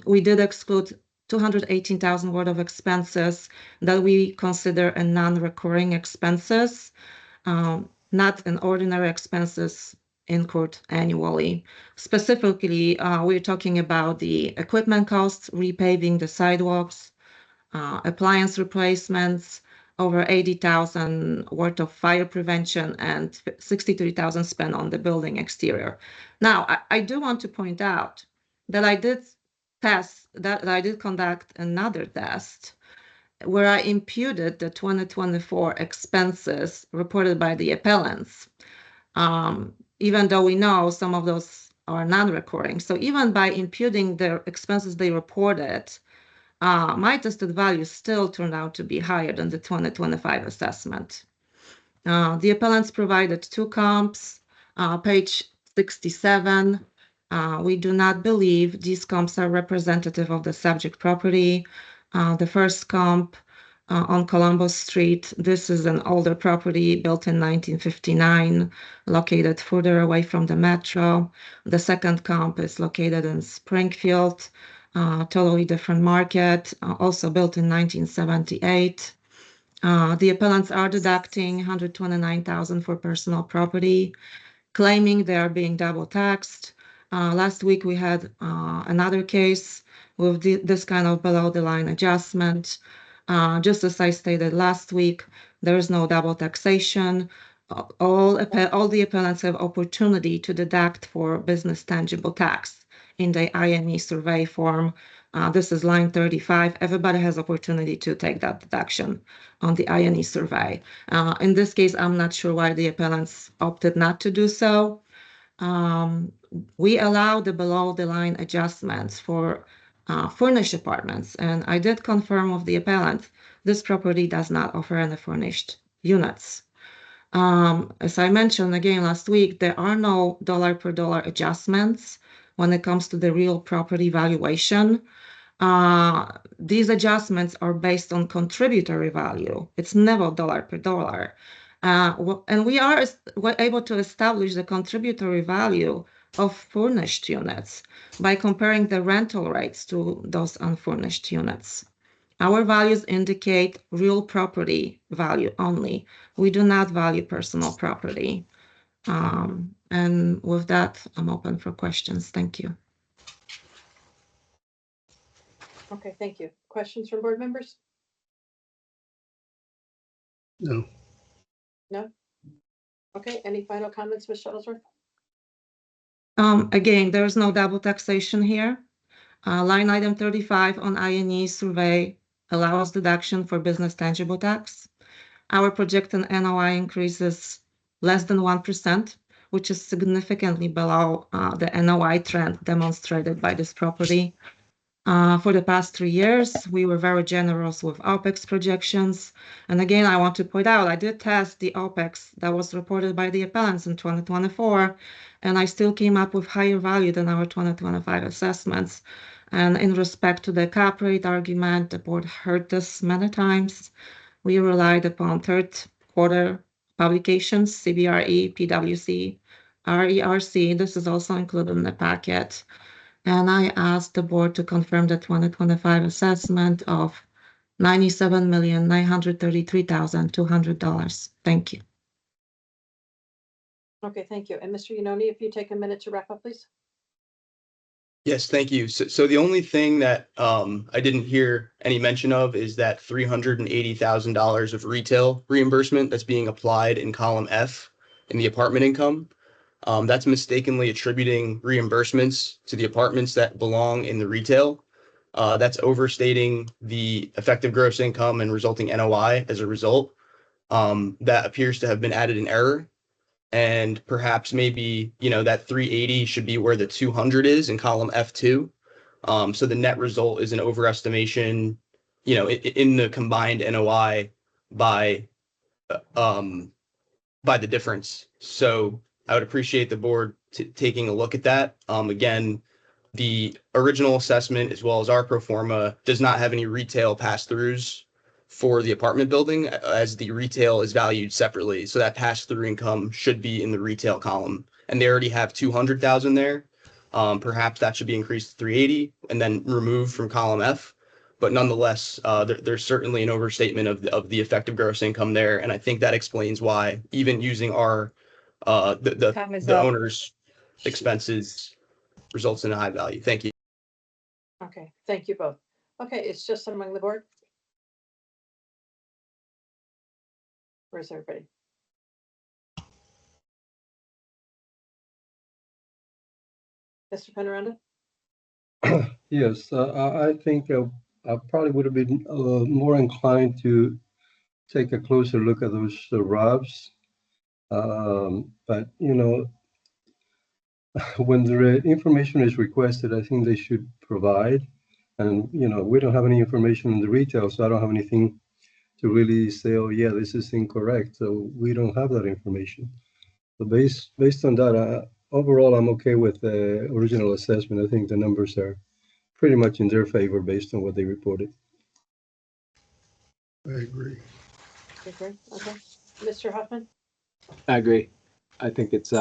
we did exclude $218,000 worth of expenses that we consider a non-recurring expenses, not an ordinary expenses incurred annually. Specifically, we're talking about the equipment costs, repaving the sidewalks, appliance replacements, over $80,000 worth of fire prevention, and $63,000 spent on the building exterior. Now, I do want to point out that I did conduct another test where I imputed the 2024 expenses reported by the appellants, even though we know some of those are non-recurring. So even by imputing the expenses they reported, my tested values still turned out to be higher than the 2025 assessment. The appellants provided two comps, page 67. We do not believe these comps are representative of the subject property. The first comp on Columbus Street, this is an older property built in 1959, located further away from the metro. The second comp is located in Springfield, totally different market, also built in 1978. The appellants are deducting $129,000 for personal property, claiming they are being double taxed. Last week we had another case with this kind of below the line adjustment. Just as I stated last week, there is no double taxation. all the appellants have opportunity to deduct for business tangible tax in the INE survey form. This is line 35. Everybody has opportunity to take that deduction on the INE survey. In this case, I'm not sure why the appellants opted not to do so. We allow the below the line adjustments for furnished apartments, and I did confirm with the appellant this property does not offer any furnished units. As I mentioned again last week, there are no dollar per dollar adjustments when it comes to the real property valuation. These adjustments are based on contributory value. It's never dollar per dollar. And we're able to establish the contributory value of furnished units by comparing the rental rates to those unfurnished units. Our values indicate real property value only. We do not value personal property. And with that, I'm open for questions. Thank you.
Okay, thank you. Questions from board members?
No.
No? Okay, any final comments, Ms. Shuttlesworth?
Again, there is no double taxation here. Line item 35 on INE survey allows deduction for business tangible tax. Our projected NOI increases less than 1%, which is significantly below the NOI trend demonstrated by this property. For the past 3 years, we were very generous with OPEX projections. And again, I want to point out, I did test the OPEX that was reported by the appellants in 2024, and I still came up with higher value than our 2025 assessments. And in respect to the cap rate argument, the board heard this many times. We relied upon third quarter publications, CBRE, PwC, RERC. This is also included in the packet. And I asked the board to confirm the 2025 assessment of $97,933,200. Thank you.
Okay, thank you. And Mr. Iannone, if you take a minute to wrap up, please.
Yes, thank you. So the only thing that I didn't hear any mention of is that $380,000 of retail reimbursement that's being applied in column F in the apartment income. That's mistakenly attributing reimbursements to the apartments that belong in the retail. That's overstating the effective gross income and resulting NOI as a result. That appears to have been added in error. And perhaps maybe, that 380 should be where the 200 is in column F2. So the net result is an overestimation, in the combined NOI by the difference. So I would appreciate the board taking a look at that. Again, the original assessment as well as our pro forma does not have any retail pass-throughs for the apartment building, as the retail is valued separately. So that pass-through income should be in the retail column, and they already have 200,000 there. Perhaps that should be increased to 380 and then removed from column F. But nonetheless, there's certainly an overstatement of the effective gross income there, and I think that explains why even using our the owner's expenses results in a high value. Thank you.
Okay, thank you both. Okay, it's just among the board. Where's everybody? Mr. Penaranda?
Yes, I think I probably would have been more inclined to take a closer look at those ROBs. But, when the information is requested, I think they should provide. And, we don't have any information in the retail, so I don't have anything to really say, oh, yeah, this is incorrect. So we don't have that information. So based on that, overall, I'm okay with the original assessment. I think the numbers are pretty much in their favor based on what they reported.
I agree.
Okay, okay. Mr. Huffman?
I agree. I think it's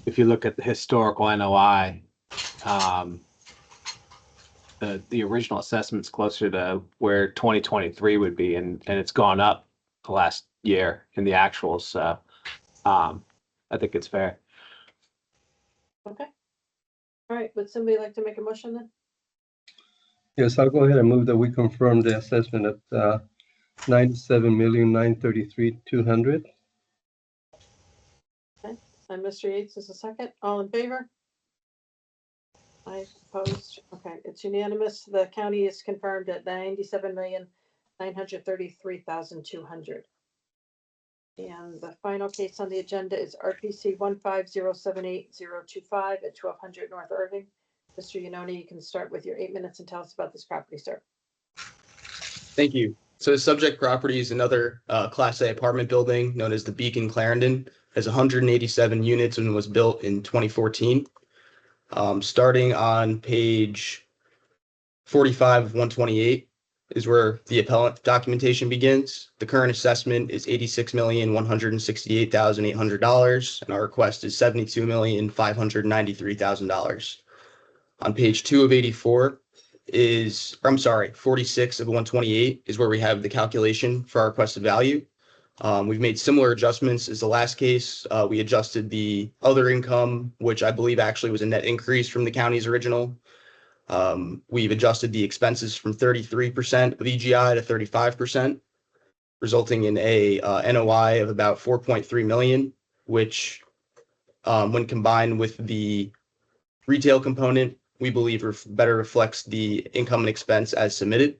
if you look at the historical NOI, the original assessment's closer to where 2023 would be, and it's gone up the last year in the actuals. So I think it's fair.
Okay. All right, would somebody like to make a motion then?
Yes, I'll go ahead and move that we confirm the assessment at $97,933,200.
And Mr. Yates is a second. All in favor? I opposed. Okay, it's unanimous. The county is confirmed at 97,933,200. And the final case on the agenda is RPC 15078-025 at 1200 North Irving. Mr. Yanoni, you can start with your 8 minutes and tell us about this property, sir.
Thank you. So the subject property is another Class A apartment building known as the Beacon Clarendon. It has 187 units and was built in 2014. Starting on page 45 of 128 is where the appellant documentation begins. The current assessment is $86,168,800, and our request is $72,593,000. On page 2 of 84 is, or I'm sorry, 46 of 128 is where we have the calculation for our requested value. We've made similar adjustments as the last case. We adjusted the other income, which I believe actually was a net increase from the county's original. We've adjusted the expenses from 33% of EGI to 35%, resulting in a NOI of about 4.3 million, which when combined with the retail component, we believe better reflects the income and expense as submitted.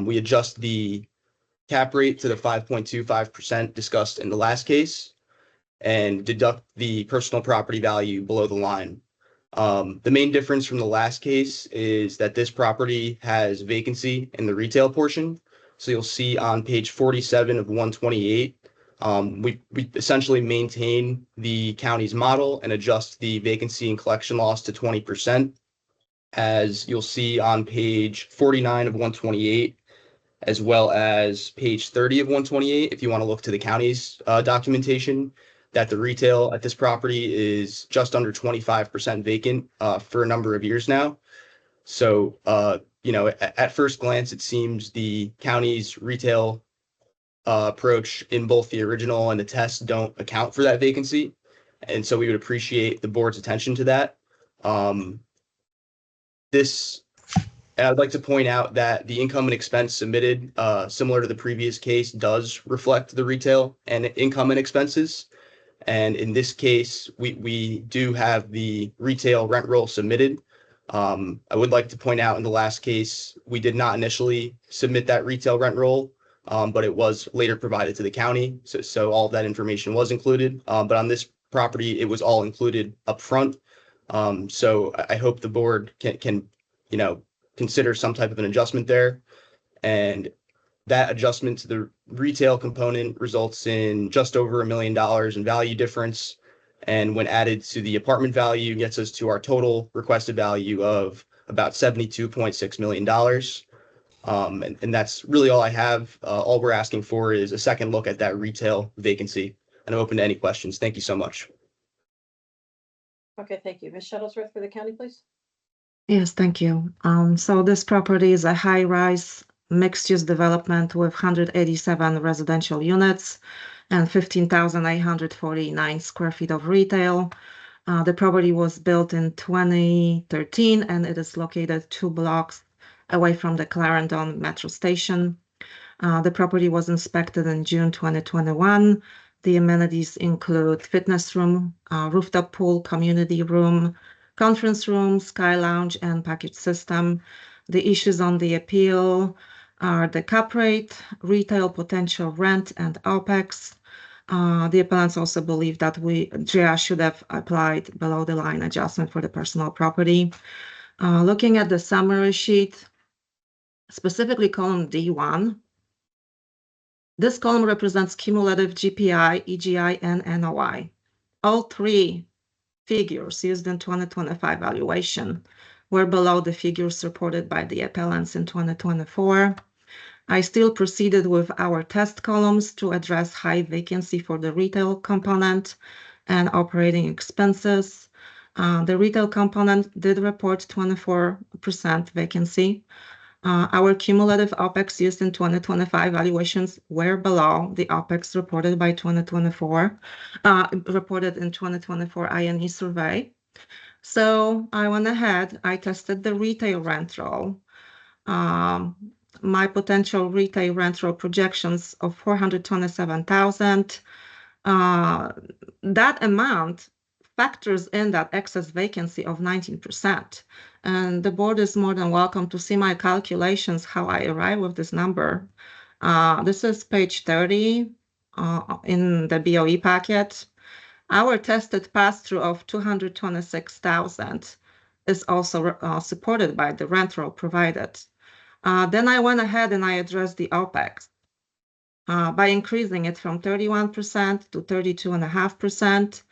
We adjust the cap rate to the 5.25% discussed in the last case and deduct the personal property value below the line. The main difference from the last case is that this property has vacancy in the retail portion. So you'll see on page 47 of 128, we essentially maintain the county's model and adjust the vacancy and collection loss to 20%. As you'll see on page 49 of 128, as well as page 30 of 128, if you want to look to the county's documentation, that the retail at this property is just under 25% vacant for a number of years now. So, at first glance, it seems the county's retail approach in both the original and the test don't account for that vacancy. And so we would appreciate the board's attention to that. And I'd like to point out that the income and expense submitted, similar to the previous case, does reflect the retail and income and expenses. And in this case, we do have the retail rent roll submitted. I would like to point out in the last case, we did not initially submit that retail rent roll, but it was later provided to the county. So all of that information was included. But on this property, it was all included up front. So I hope the board can consider some type of an adjustment there. And that adjustment to the retail component results in just over $1 million in value difference. And when added to the apartment value, gets us to our total requested value of about $72.6 million. And that's really all I have. All we're asking for is a second look at that retail vacancy. And I'm open to any questions. Thank you so much.
Okay, thank you. Ms. Shuttlesworth for the county, please.
Yes, thank you. So this property is a high-rise mixed-use development with 187 residential units and 15,849 square feet of retail. The property was built in 2013 and it is located 2 blocks away from the Clarendon metro station. The property was inspected in June 2021. The amenities include fitness room, rooftop pool, community room, conference room, sky lounge, and package system. The issues on the appeal are the cap rate, retail potential rent, and OPEX. The appellants also believe that GIA should have applied below the line adjustment for the personal property. Looking at the summary sheet, specifically column D1, this column represents cumulative GPI, EGI, and NOI. All 3 figures used in 2025 valuation were below the figures reported by the appellants in 2024. I still proceeded with our test columns to address high vacancy for the retail component and operating expenses. The retail component did report 24% vacancy. Our cumulative OPEX used in 2025 valuations were below the OPEX reported in 2024 INE survey. So I went ahead, I tested the retail rent roll. My potential retail rent roll projections of 427,000 That amount factors in that excess vacancy of 19%. And the board is more than welcome to see my calculations, how I arrive with this number. This is page 30 in the BOE packet. Our tested pass-through of 226,000 is also supported by the rent roll provided. Then I went ahead and I addressed the OPEX by increasing it from 31% to 32.5%.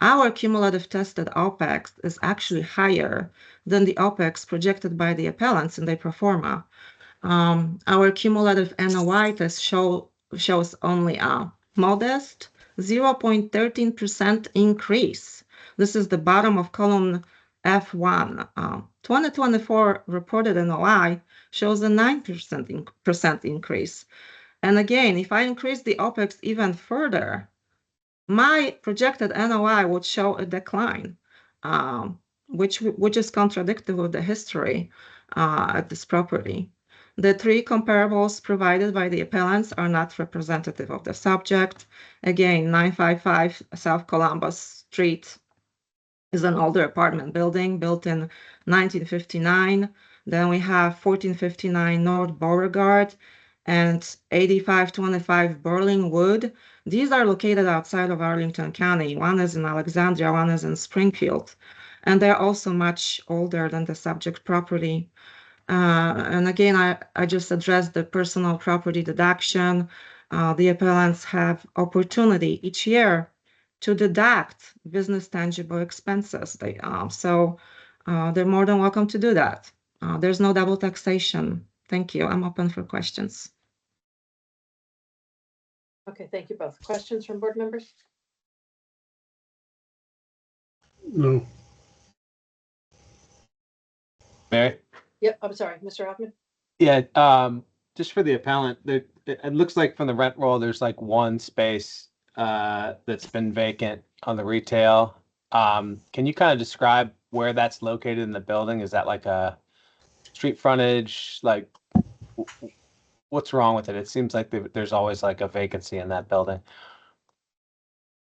Our cumulative tested OPEX is actually higher than the OPEX projected by the appellants in their pro forma. Our cumulative NOI test shows only a modest 0.13% increase. This is the bottom of column F1. 2024 reported NOI shows a 9% increase. And again, if I increase the OPEX even further, my projected NOI would show a decline, which is contradictory with the history at this property. The three comparables provided by the appellants are not representative of the subject. Again, 955 South Columbus Street is an older apartment building built in 1959. Then we have 1459 North Beauregard and 8525 Berlin Wood. These are located outside of Arlington County. One is in Alexandria, one is in Springfield. And they're also much older than the subject property. And again, I just addressed the personal property deduction. The appellants have opportunity each year to deduct business tangible expenses. So they're more than welcome to do that. There's no double taxation. Thank you. I'm open for questions.
Okay, thank you both. Questions from board members?
No.
Mary?
Yep, I'm sorry, Mr. Hoffman.
Yeah, just for the appellant, it looks like from the rent roll, there's like one space that's been vacant on the retail. Can you kind of describe where that's located in the building? Is that like a street frontage? Like, what's wrong with it? It seems like there's always like a vacancy in that building.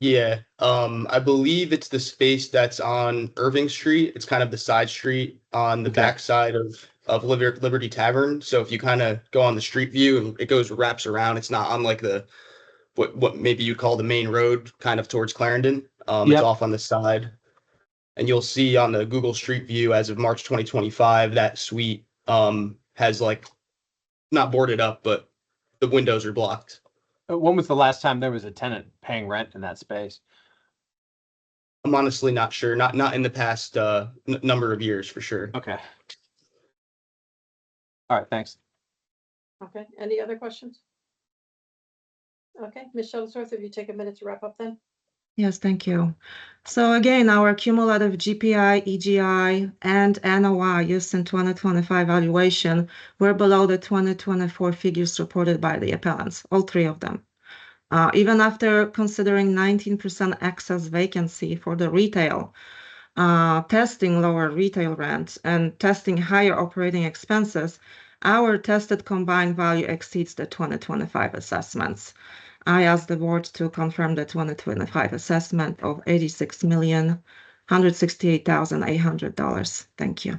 Yeah, I believe it's the space that's on Irving Street. It's kind of the side street on the
Okay.
backside of Liberty Tavern. So if you kind of go on the street view, it wraps around. It's not on like the what maybe you'd call the main road, kind of towards Clarendon. It's
Yep.
off on the side, and you'll see on the Google Street View as of March 2025 that suite has like not boarded up, but the windows are blocked.
When was the last time there was a tenant paying rent in that space?
I'm honestly not sure. Not in the past number of years for sure.
Okay. All right, thanks.
Okay, any other questions? Okay, Ms. Shuttlesworth, if you take a minute to wrap up then.
Yes, thank you. So again, our cumulative GPI, EGI, and NOI used in 2025 valuation were below the 2024 figures reported by the appellants, all three of them. Even after considering 19% excess vacancy for the retail, testing lower retail rent, and testing higher operating expenses, our tested combined value exceeds the 2025 assessments. I ask the board to confirm the 2025 assessment of $86,168,800. Thank you.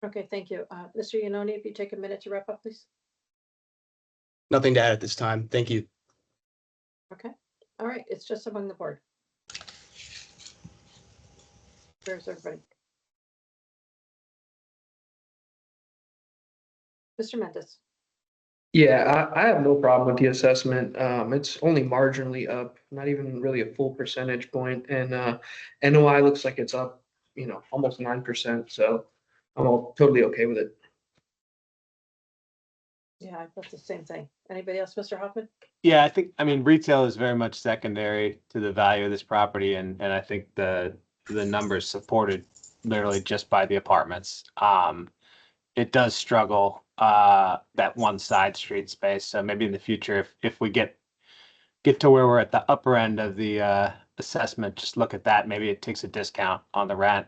Okay, thank you. Mr. Iannone, if you take a minute to wrap up, please.
Nothing to add at this time. Thank you.
Okay, all right, it's just among the board. Where's everybody? Mr. Mendez.
Yeah, I have no problem with the assessment. It's only marginally up, not even really a full percentage point. And NOI looks like it's up, almost 9%. So I'm totally okay with it.
Yeah, I thought the same thing. Anybody else, Mr. Hoffman?
Yeah, I mean, retail is very much secondary to the value of this property, and I think the numbers supported literally just by the apartments. It does struggle that one side street space. So maybe in the future, if we get to where we're at the upper end of the assessment, just look at that. Maybe it takes a discount on the rent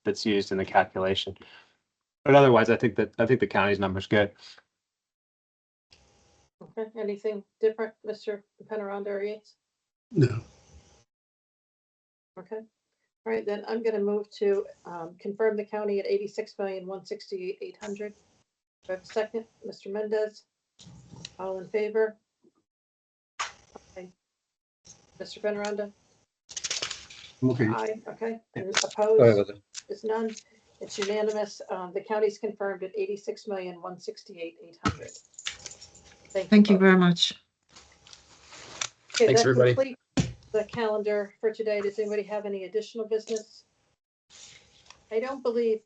that's used in the calculation. But otherwise, I think the county's number's good.
Okay, anything different, Mr. Penaranda or Yates?
No.
Okay, all right, then I'm gonna move to confirm the county at 86,168,800. Do I have a second? Mr. Mendez? All in favor? Okay. Mr. Penaranda?
I'm okay.
Aye, okay, and
Sorry
opposed
about that.
is none. It's unanimous. The county's confirmed at 86,168,800.
Thank you
both.
very much.
Okay,
Thanks,
that
everybody.
completes the calendar for today. Does anybody have any additional business? I don't believe,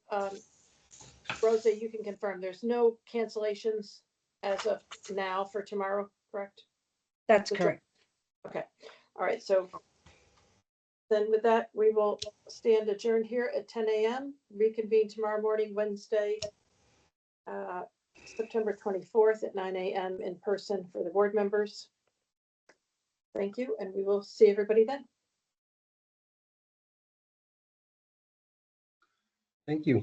Rosa, you can confirm, there's no cancellations as of now for tomorrow, correct?
That's
Is that-
correct.
Okay, all right, so then with that, we will stand adjourned here at 10 a.m., reconvene tomorrow morning, Wednesday, September 24th at 9 a.m. in person for the board members. Thank you, and we will see everybody then.
Thank you.